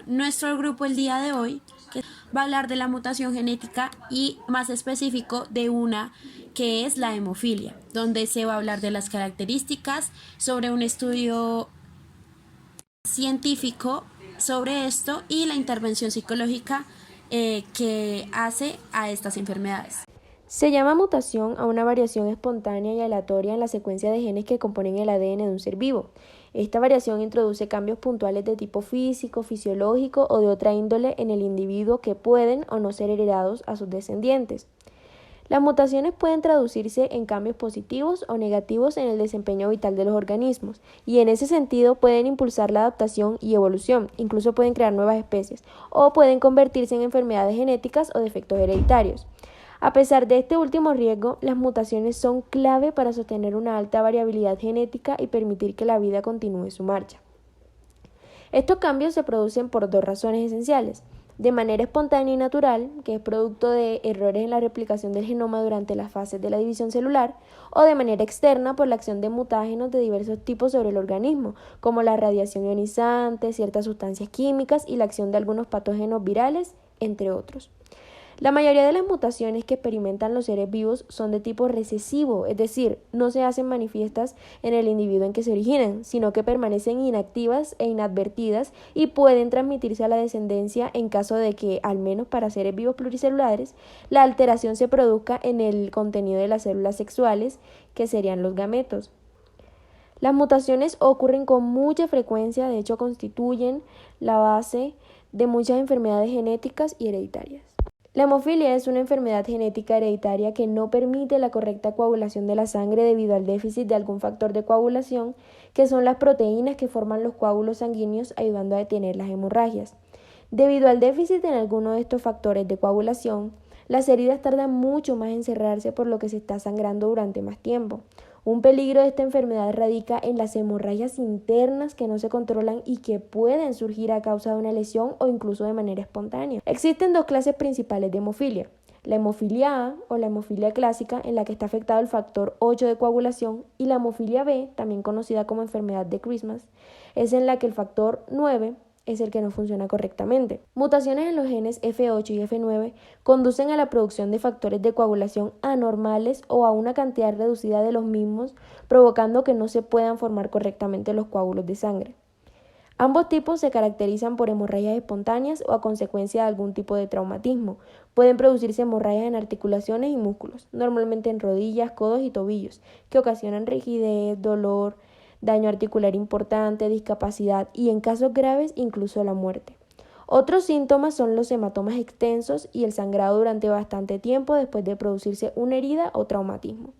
nuestro grupo el día de hoy va a hablar de la mutación genética y más específico de una que es la hemofilia, donde se va a hablar de las características sobre un estudio científico sobre esto y la intervención psicológica que hace a estas enfermedades. Se llama mutación a una variación espontánea y aleatoria en la secuencia de genes que componen el ADN de un ser vivo. Esta variación introduce cambios puntuales de tipo físico, fisiológico o de otra índole en el individuo que pueden o no ser heredados a sus descendientes. Las mutaciones pueden traducirse en cambios positivos o negativos en el desempeño vital de los organismos, y en ese sentido pueden impulsar la adaptación y evolución, incluso pueden crear nuevas especies, o pueden convertirse en enfermedades genéticas o defectos hereditarios. A pesar de este último riesgo, las mutaciones son clave para sostener una alta variabilidad genética y permitir que la vida continúe su marcha. Estos cambios se producen por dos razones esenciales: de manera espontánea y natural, que es producto de errores en la replicación del genoma durante las fases de la división celular, o de manera externa por la acción de mutágenos de diversos tipos sobre el organismo, como la radiación ionizante, ciertas sustancias químicas y la acción de algunos patógenos virales, entre otros. La mayoría de las mutaciones que experimentan los seres vivos son de tipo recesivo, es decir, no se hacen manifiestas en el individuo en que se originan, sino que permanecen inactivas e inadvertidas y pueden transmitirse a la descendencia en caso de que, al menos para seres vivos pluricelulares, la alteración se produzca en el contenido de las células sexuales, que serían los gametos. Las mutaciones ocurren con mucha frecuencia, de hecho constituyen la base de muchas enfermedades genéticas y hereditarias. La hemofilia es una enfermedad genética hereditaria que no permite la correcta coagulación de la sangre debido al déficit de algún factor de coagulación, que son las proteínas que forman los coágulos sanguíneos ayudando a detener las hemorragias. Debido al déficit en alguno de estos factores de coagulación, las heridas tardan mucho más en cerrarse, por lo que se está sangrando durante más tiempo. Un peligro de esta enfermedad radica en las hemorragias internas que no se controlan y que pueden surgir a causa de una lesión o incluso de manera espontánea. Existen dos clases principales de hemofilia: la hemofilia A o la hemofilia clásica, en la que está afectado el factor 8 de coagulación, y la hemofilia B, también conocida como enfermedad de Christmas, es en la que el factor 9 es el que no funciona correctamente. Mutaciones en los genes F8 y F9 conducen a la producción de factores de coagulación anormales o a una cantidad reducida de los mismos, provocando que no se puedan formar correctamente los coágulos de sangre. Ambos tipos se caracterizan por hemorragias espontáneas o a consecuencia de algún tipo de traumatismo. Pueden producirse hemorragias en articulaciones y músculos, normalmente en rodillas, codos y tobillos, que ocasionan rigidez, dolor, daño articular importante, discapacidad y, en casos graves, incluso la muerte. Otros síntomas son los hematomas extensos y el sangrado durante bastante tiempo después de producirse una herida o traumatismo.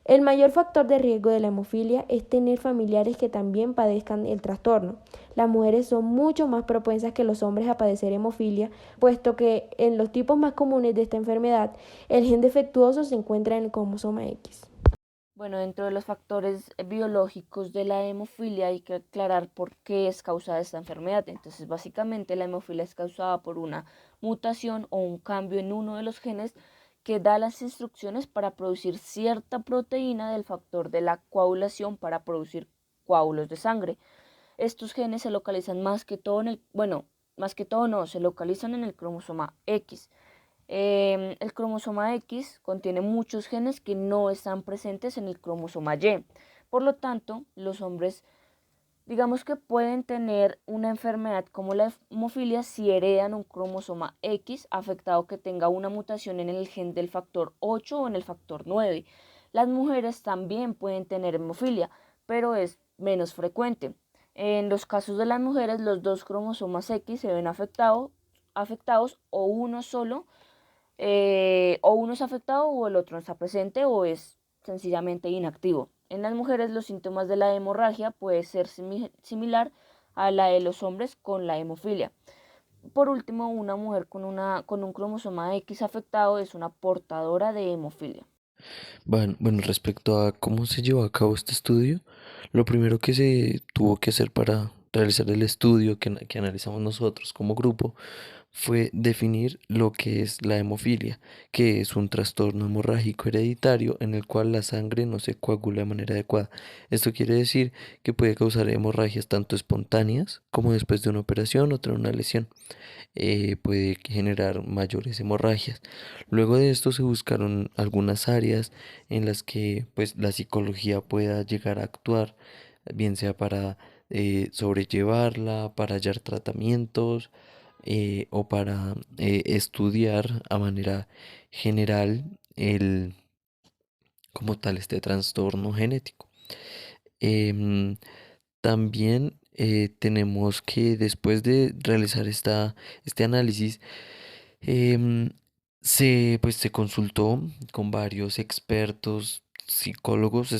El mayor factor de riesgo de la hemofilia es tener familiares que también padezcan el trastorno. Las mujeres son mucho más propensas que los hombres a padecer hemofilia, puesto que en los tipos más comunes de esta enfermedad, el gen defectuoso se encuentra en el cromosoma X. Bueno, dentro de los factores biológicos de la hemofilia hay que aclarar por qué es causada esta enfermedad. Entonces, básicamente la hemofilia es causada por una mutación o un cambio en uno de los genes que da las instrucciones para producir cierta proteína del factor de la coagulación para producir coágulos de sangre. Estos genes se localizan más que todo más que todo no, se localizan en el cromosoma X. El cromosoma X contiene muchos genes que no están presentes en el cromosoma Y. Por lo tanto, los hombres, digamos que pueden tener una enfermedad como la hemofilia si heredan un cromosoma X afectado que tenga una mutación en el gen del factor 8 o en el factor 9. Las mujeres también pueden tener hemofilia, pero es menos frecuente. En los casos de las mujeres, los dos cromosomas X se ven afectados o uno solo, o uno es afectado o el otro no está presente o es sencillamente inactivo. En las mujeres los síntomas de la hemorragia puede ser similar a la de los hombres con la hemofilia. Por último, una mujer con un cromosoma X afectado es una portadora de hemofilia. Bueno, respecto a cómo se llevó a cabo este estudio, lo primero que se tuvo que hacer para realizar el estudio que analizamos nosotros como grupo fue definir lo que es la hemofilia, que es un trastorno hemorrágico hereditario en el cual la sangre no se coagula de manera adecuada. Esto quiere decir que puede causar hemorragias tanto espontáneas como después de una operación o tras una lesión. Puede generar mayores hemorragias. Luego de esto se buscaron algunas áreas en las que pues la psicología pueda llegar a actuar, bien sea para sobrellevarla, para hallar tratamientos o para estudiar a manera general el como tal este trastorno genético. Em, También tenemos que después de realizar este análisis, em, se consultó con varios expertos, psicólogos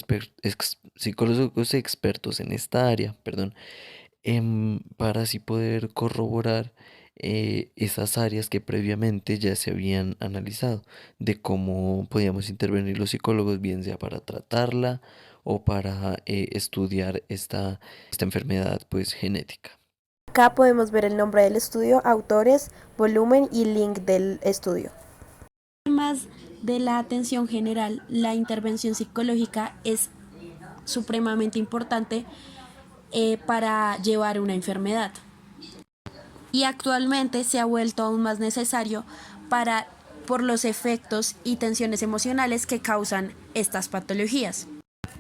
expertos en esta área, perdón, para así poder corroborar esas áreas que previamente ya se habían analizado, de cómo podíamos intervenir los psicólogos, bien sea para tratarla o para estudiar esta enfermedad pues genética. Acá podemos ver el nombre del estudio, autores, volumen y link del estudio. Además de la atención general, la intervención psicológica es supremamente importante para llevar una enfermedad. Y actualmente se ha vuelto aún más necesario por los efectos y tensiones emocionales que causan estas patologías.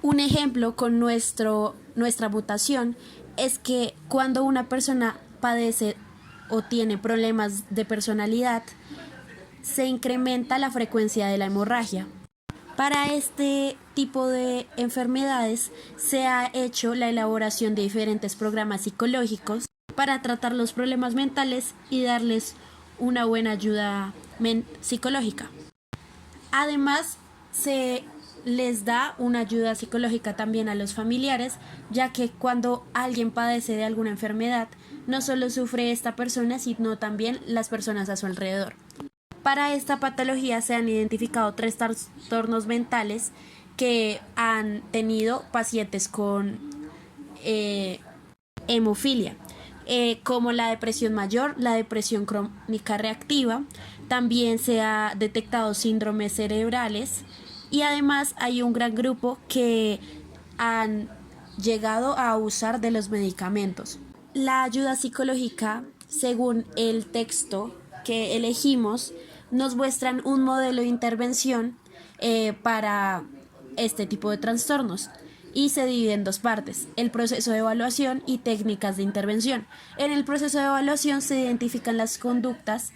Un ejemplo con nuestra mutación es que cuando una persona padece o tiene problemas de personalidad, se incrementa la frecuencia de la hemorragia. Para este tipo de enfermedades se ha hecho la elaboración de diferentes programas psicológicos para tratar los problemas mentales y darles una buena ayuda psicológica. Además, se les da una ayuda psicológica también a los familiares, ya que cuando alguien padece de alguna enfermedad, no solo sufre esta persona, sino también las personas a su alrededor. Para esta patología se han identificado 3 trastornos mentales que han tenido pacientes con hemofilia, como la depresión mayor, la depresión crónica reactiva. También se ha detectado síndromes cerebrales y además hay un gran grupo que han llegado a abusar de los medicamentos. La ayuda psicológica, según el texto que elegimos, nos muestran un modelo de intervención para este tipo de trastornos y se divide en 2 partes, el proceso de evaluación y técnicas de intervención. En el proceso de evaluación se identifican las conductas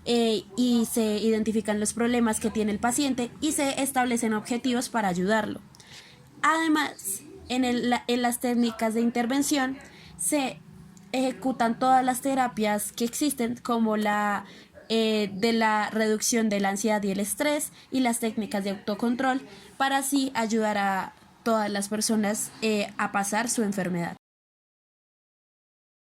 y se identifican los problemas que tiene el paciente y se establecen objetivos para ayudarlo. Además, en las técnicas de intervención se ejecutan todas las terapias que existen, como de la reducción de la ansiedad y el estrés y las técnicas de autocontrol, para así ayudar a todas las personas a pasar su enfermedad.